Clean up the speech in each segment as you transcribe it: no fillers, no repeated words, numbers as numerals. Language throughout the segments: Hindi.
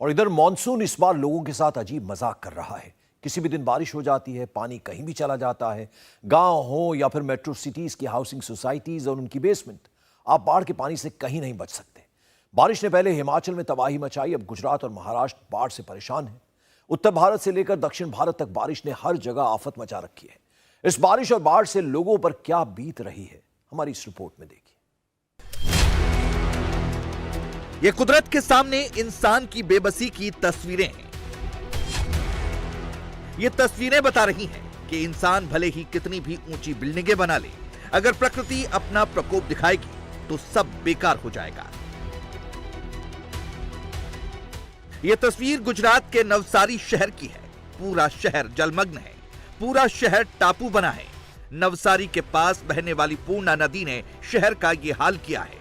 और इधर मॉनसून इस बार लोगों के साथ अजीब मजाक कर रहा है। किसी भी दिन बारिश हो जाती है, पानी कहीं भी चला जाता है। गांव हो या फिर मेट्रो सिटीज की हाउसिंग सोसाइटीज और उनकी बेसमेंट, आप बाढ़ के पानी से कहीं नहीं बच सकते। बारिश ने पहले हिमाचल में तबाही मचाई, अब गुजरात और महाराष्ट्र बाढ़ से परेशान है। उत्तर भारत से लेकर दक्षिण भारत तक बारिश ने हर जगह आफत मचा रखी है। इस बारिश और बाढ़ से लोगों पर क्या बीत रही है, हमारी इस रिपोर्ट में देखिए। ये कुदरत के सामने इंसान की बेबसी की तस्वीरें हैं। ये तस्वीरें बता रही हैं कि इंसान भले ही कितनी भी ऊंची बिल्डिंगें बना ले, अगर प्रकृति अपना प्रकोप दिखाएगी तो सब बेकार हो जाएगा। यह तस्वीर गुजरात के नवसारी शहर की है। पूरा शहर जलमग्न है, पूरा शहर टापू बना है। नवसारी के पास बहने वाली पूर्णा नदी ने शहर का ये हाल किया है।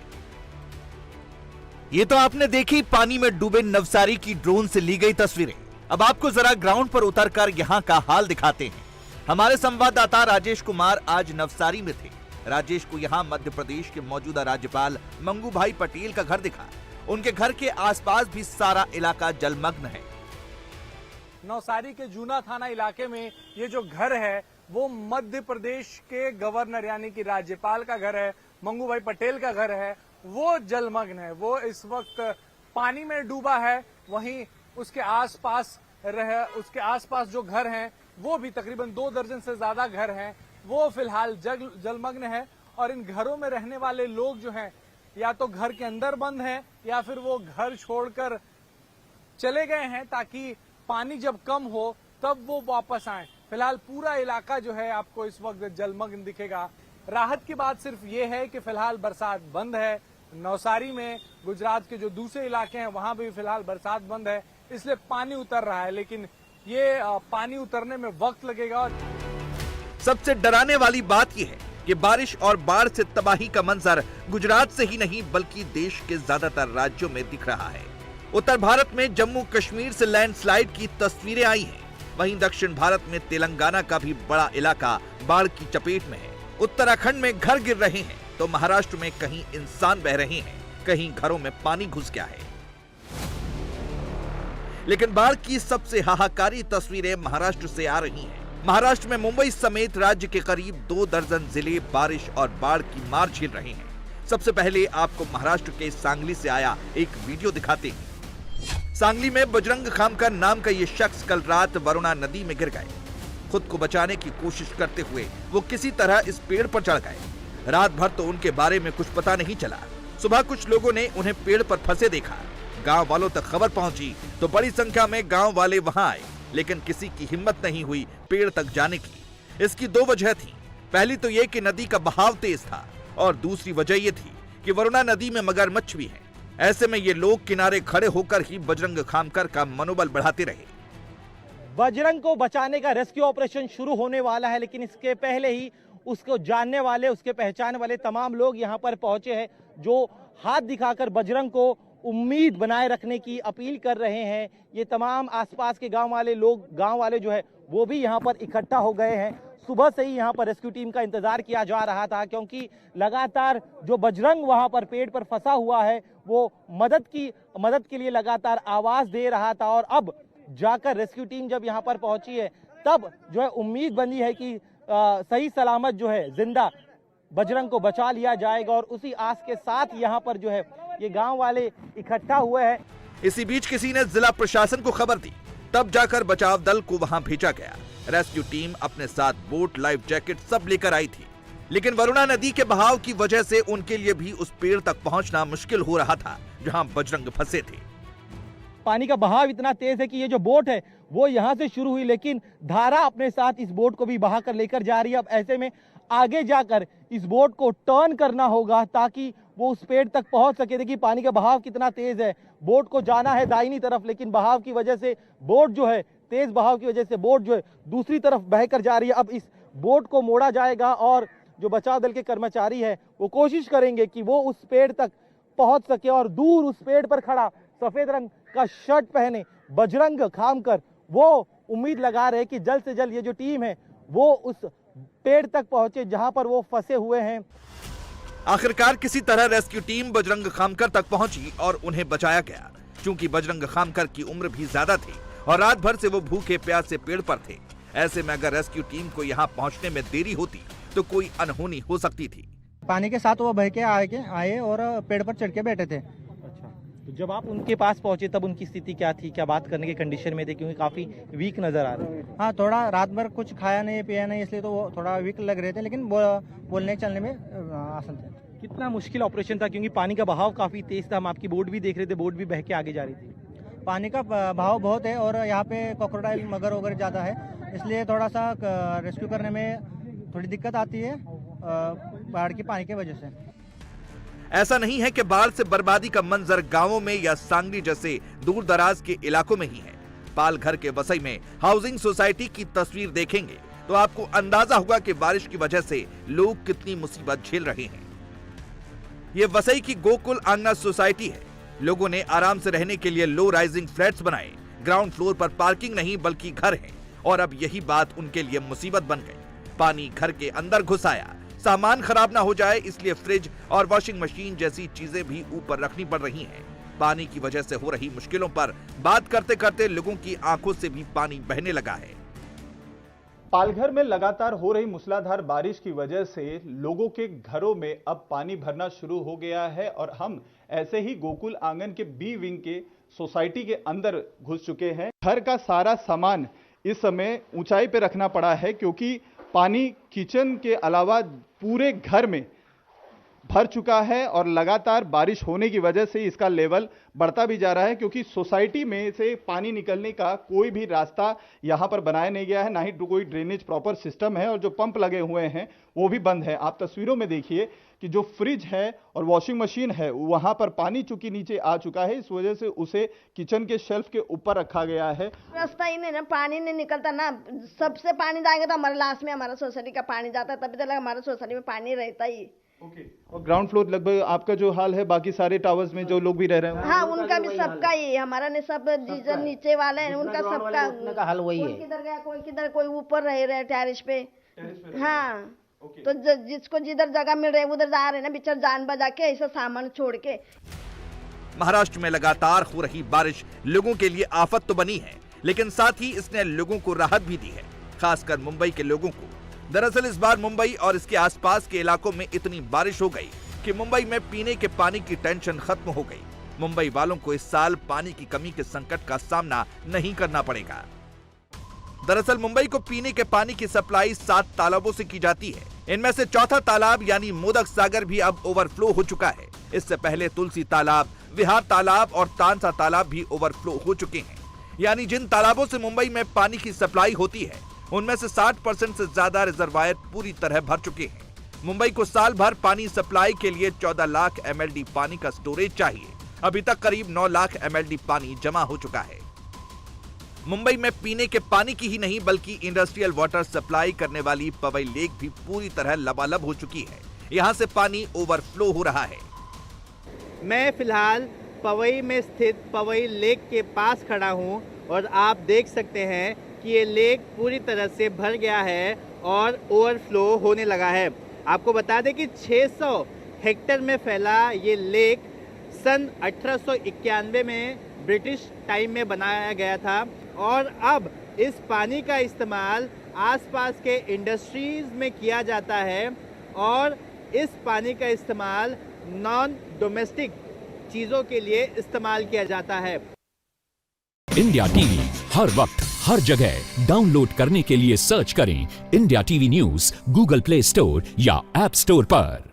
ये तो आपने देखी पानी में डूबे नवसारी की ड्रोन से ली गई तस्वीरें। अब आपको जरा ग्राउंड पर उतरकर यहां का हाल दिखाते हैं। हमारे संवाददाता राजेश कुमार आज नवसारी में थे। राजेश को यहां मध्य प्रदेश के मौजूदा राज्यपाल मंगू भाई पटेल का घर दिखा। उनके घर के आसपास भी सारा इलाका जलमग्न है। नवसारी के जूना थाना इलाके में ये जो घर है वो मध्य प्रदेश के गवर्नर यानी कि राज्यपाल का घर है, मंगू भाई पटेल का घर है। वो जलमग्न है, वो इस वक्त पानी में डूबा है। वहीं उसके आसपास जो घर हैं वो भी तकरीबन 2 दर्जन से ज्यादा घर हैं, वो फिलहाल जलमग्न है। और इन घरों में रहने वाले लोग जो हैं या तो घर के अंदर बंद हैं या फिर वो घर छोड़कर चले गए हैं ताकि पानी जब कम हो तब वो वापस आए। फिलहाल पूरा इलाका जो है आपको इस वक्त जलमग्न दिखेगा। राहत की बात सिर्फ ये है कि फिलहाल बरसात बंद है। नवसारी में गुजरात के जो दूसरे इलाके हैं वहां भी फिलहाल बरसात बंद है, इसलिए पानी उतर रहा है, लेकिन ये पानी उतरने में वक्त लगेगा। सबसे डराने वाली बात यह है कि बारिश और बाढ़ से तबाही का मंजर गुजरात से ही नहीं बल्कि देश के ज्यादातर राज्यों में दिख रहा है। उत्तर भारत में जम्मू कश्मीर से लैंडस्लाइड की तस्वीरें आई हैं। वहीं दक्षिण भारत में तेलंगाना का भी बड़ा इलाका बाढ़ की चपेट में है। उत्तराखंड में घर गिर रहे हैं तो महाराष्ट्र में कहीं इंसान बह रहे हैं, कहीं घरों में पानी घुस गया है। लेकिन बाढ़ की सबसे हाहाकारी तस्वीरें महाराष्ट्र से आ रही हैं। महाराष्ट्र में मुंबई समेत राज्य के करीब 2 दर्जन जिले बारिश और बाढ़ की मार झेल रहे हैं। सबसे पहले आपको महाराष्ट्र के सांगली से आया एक वीडियो दिखाते हैं। सांगली में बजरंग खामकर नाम का ये शख्स कल रात वरुणा नदी में गिर गए। खुद को बचाने की कोशिश करते हुए वो किसी तरह इस पेड़ पर चढ़ गए। रात भर तो उनके बारे में कुछ पता नहीं चला। सुबह कुछ लोगों ने उन्हें पेड़ पर फंसे देखा। गांव वालों तक खबर पहुंची तो बड़ी संख्या में गांव वाले वहां आए, लेकिन किसी की हिम्मत नहीं हुई पेड़ तक जाने की। इसकी 2 वजह थी। पहली तो ये कि नदी का बहाव तेज था और दूसरी वजह ये थी कि वरुणा नदी में मगरमच्छ भी है। ऐसे में ये लोग किनारे खड़े होकर ही बजरंग खामकर का मनोबल बढ़ाते रहे। बजरंग को बचाने का रेस्क्यू ऑपरेशन शुरू होने वाला है, लेकिन इसके पहले ही उसको जानने वाले, उसके पहचान वाले तमाम लोग यहाँ पर पहुंचे हैं, जो हाथ दिखाकर बजरंग को उम्मीद बनाए रखने की अपील कर रहे हैं। ये तमाम आसपास के गांव वाले जो है वो भी यहाँ पर इकट्ठा हो गए हैं। सुबह से ही यहाँ पर रेस्क्यू टीम का इंतजार किया जा रहा था, क्योंकि लगातार जो बजरंग वहाँ पर पेड़ पर फंसा हुआ है वो मदद के लिए लगातार आवाज दे रहा था। और अब जाकर रेस्क्यू टीम जब यहाँ पर पहुंची है तब जो है उम्मीद बनी है कि सही सलामत जो है जिंदा बजरंग को बचा लिया जाएगा। और उसी आस के साथ यहाँ पर जो है ये गांव वाले इकट्ठा हुए हैं। इसी बीच किसी ने जिला प्रशासन को खबर दी, तब जाकर बचाव दल को वहां भेजा गया। रेस्क्यू टीम अपने साथ बोट, लाइफ जैकेट सब लेकर आई थी, लेकिन वरुणा नदी के बहाव की वजह से उनके लिए भी उस पेड़ तक पहुंचना मुश्किल हो रहा था जहां बजरंग फंसे थे। पानी का बहाव इतना तेज है कि ये जो बोट है वो यहाँ से शुरू हुई, लेकिन धारा अपने साथ इस बोट को भी बहा कर लेकर जा रही है। अब ऐसे में आगे जाकर इस बोट को टर्न करना होगा ताकि वो उस पेड़ तक पहुंच सके। देखिए पानी का बहाव कितना तेज है। बोट को जाना है दाहिनी तरफ, लेकिन बहाव की वजह से बोट जो है, तेज बहाव की वजह से बोट जो है दूसरी तरफ बहकर जा रही है। अब इस बोट को मोड़ा जाएगा और जो बचाव दल के कर्मचारी है वो कोशिश करेंगे कि वो उस पेड़ तक पहुंच सके। और दूर उस पेड़ पर खड़ा सफेद रंग का शर्ट पहने बजरंग खामकर वो उम्मीद लगा रहे कि जल्द से जल्द ये जो टीम है वो उस पेड़ तक पहुंचे जहां पर वो फंसे हुए हैं। आखिरकार किसी तरह रेस्क्यू टीम बजरंग खामकर तक पहुंची और उन्हें बचाया गया। चूंकि बजरंग खामकर की उम्र भी ज्यादा थी और रात भर से वो भूखे प्यासे पेड़ पर थे, ऐसे में अगर रेस्क्यू टीम को यहाँ पहुँचने में देरी होती तो कोई अनहोनी हो सकती थी। पानी के साथ वो बह के आए और पेड़ पर चढ़ के बैठे थे। अच्छा, तो जब आप उनके पास पहुंचे तब उनकी स्थिति क्या थी, क्या बात करने की कंडीशन में थे, क्योंकि काफी वीक नजर आ रहे थे? हाँ, थोड़ा रात भर कुछ खाया नहीं पिया नहीं, इसलिए तो वो थोड़ा वीक लग रहे थे, लेकिन बोलने चलने में आसान थे। कितना मुश्किल ऑपरेशन था, क्योंकि पानी का बहाव काफी तेज था, हम आपकी बोट भी देख रहे थे, बोट भी बह के आगे जा रही थी। पानी का बहाव बहुत है और यहाँ पे क्रोकोडाइल मगर वगैरह ज़्यादा है, इसलिए थोड़ा सा रेस्क्यू करने में थोड़ी दिक्कत आती है बाढ़ की पानी की वजह से। ऐसा नहीं है कि बाढ़ से बर्बादी का मंजर गांवों में या सांगली जैसे दूर दराज के इलाकों में ही है। पालघर के वसई में हाउसिंग सोसाइटी की तस्वीर देखेंगे तो आपको अंदाजा होगा कि बारिश की वजह से लोग कितनी मुसीबत झेल रहे हैं। ये वसई की गोकुल आंगना सोसाइटी है। लोगों ने आराम से रहने के लिए लो राइजिंग फ्लैट्स बनाए। ग्राउंड फ्लोर पर पार्किंग नहीं बल्कि घर है और अब यही बात उनके लिए मुसीबत बन गई। पानी घर के अंदर घुस आया। सामान खराब ना हो जाए इसलिए फ्रिज और वॉशिंग मशीन जैसी चीजें भी ऊपर रखनी पड़ रही हैं। पानी की वजह से हो रही मुश्किलों पर बात करते करते लोगों की आंखों से भी पानी बहने लगा है। पालघर में लगातार हो रही मूसलाधार बारिश की वजह से लोगों के घरों में अब पानी भरना शुरू हो गया है और हम ऐसे ही गोकुल आंगन के बी विंग के सोसाइटी के अंदर घुस चुके हैं। घर का सारा सामान इस समय ऊंचाई पे रखना पड़ा है क्योंकि पानी किचन के अलावा पूरे घर में भर चुका है और लगातार बारिश होने की वजह से इसका लेवल बढ़ता भी जा रहा है क्योंकि सोसाइटी में से पानी निकलने का कोई भी रास्ता यहां पर बनाया नहीं गया है, ना ही कोई ड्रेनेज प्रॉपर सिस्टम है और जो पंप लगे हुए हैं वो भी बंद है। आप तस्वीरों में देखिए कि जो फ्रिज है और वॉशिंग मशीन है वहां पर पानी चूंकि नीचे आ चुका है, इस वजह से उसे किचन के शेल्फ के ऊपर रखा गया है। रास्ता ही नहीं ना, पानी नहीं निकलता ना, सबसे पानी जाएगा तो हमारे लास्ट में हमारा सोसाइटी का पानी जाता है, तभी तक हमारा सोसाइटी में पानी रहता ही। ओके। और ग्राउंड फ्लोर लगभग आपका जो हाल है बाकी सारे टावर्स में जो लोग भी रह रहे हैं? हाँ, उनका भी सबका ही, हमारा ने सब जो नीचे वाले हैं उनका सबका हाल वही है। किधर गया कोई किधर, कोई ऊपर रह रहे टेरिस पे। हाँ, तो जिसको जिधर जगह मिल रही है उधर जा रहे हैं ना, बिचार जान बजा के ऐसा सामान छोड़ के। महाराष्ट्र में लगातार हो रही बारिश लोगों के लिए आफत तो बनी है, लेकिन साथ ही इसने लोगों को राहत भी दी है, खासकर मुंबई के लोगों को। दरअसल इस बार मुंबई और इसके आसपास के इलाकों में इतनी बारिश हो गई कि मुंबई में पीने के पानी की टेंशन खत्म हो गई। मुंबई वालों को इस साल पानी की कमी के संकट का सामना नहीं करना पड़ेगा। दरअसल मुंबई को पीने के पानी की सप्लाई 7 तालाबों से की जाती है। इनमें से चौथा तालाब यानी मोदक सागर भी अब ओवरफ्लो हो चुका है। इससे पहले तुलसी तालाब, विहार तालाब और तानसा तालाब भी ओवरफ्लो हो चुके हैं। यानी जिन तालाबों से मुंबई में पानी की सप्लाई होती है उनमें से 60% से ज्यादा रिजर्वायर पूरी तरह भर चुके हैं। मुंबई को साल भर पानी सप्लाई के लिए 14 लाख MLD पानी का स्टोरेज चाहिए। अभी तक करीब 9 लाख MLD पानी जमा हो चुका है। मुंबई में पीने के पानी की ही नहीं बल्कि इंडस्ट्रियल वाटर सप्लाई करने वाली पवई लेक भी पूरी तरह लबालब हो चुकी है। यहाँ से पानी ओवरफ्लो हो रहा है। मैं फिलहाल पवई में स्थित पवई लेक के पास खड़ा हूँ और आप देख सकते हैं कि ये लेक पूरी तरह से भर गया है और ओवरफ्लो होने लगा है। आपको बता दें कि 600 हेक्टेयर में फैला ये लेक सन 1891 में ब्रिटिश टाइम में बनाया गया था और अब इस पानी का इस्तेमाल आसपास के इंडस्ट्रीज में किया जाता है और इस पानी का इस्तेमाल नॉन डोमेस्टिक चीज़ों के लिए इस्तेमाल किया जाता है। इंडिया टीवी हर वक्त हर जगह डाउनलोड करने के लिए सर्च करें India TV news Google play store या ऐप स्टोर पर।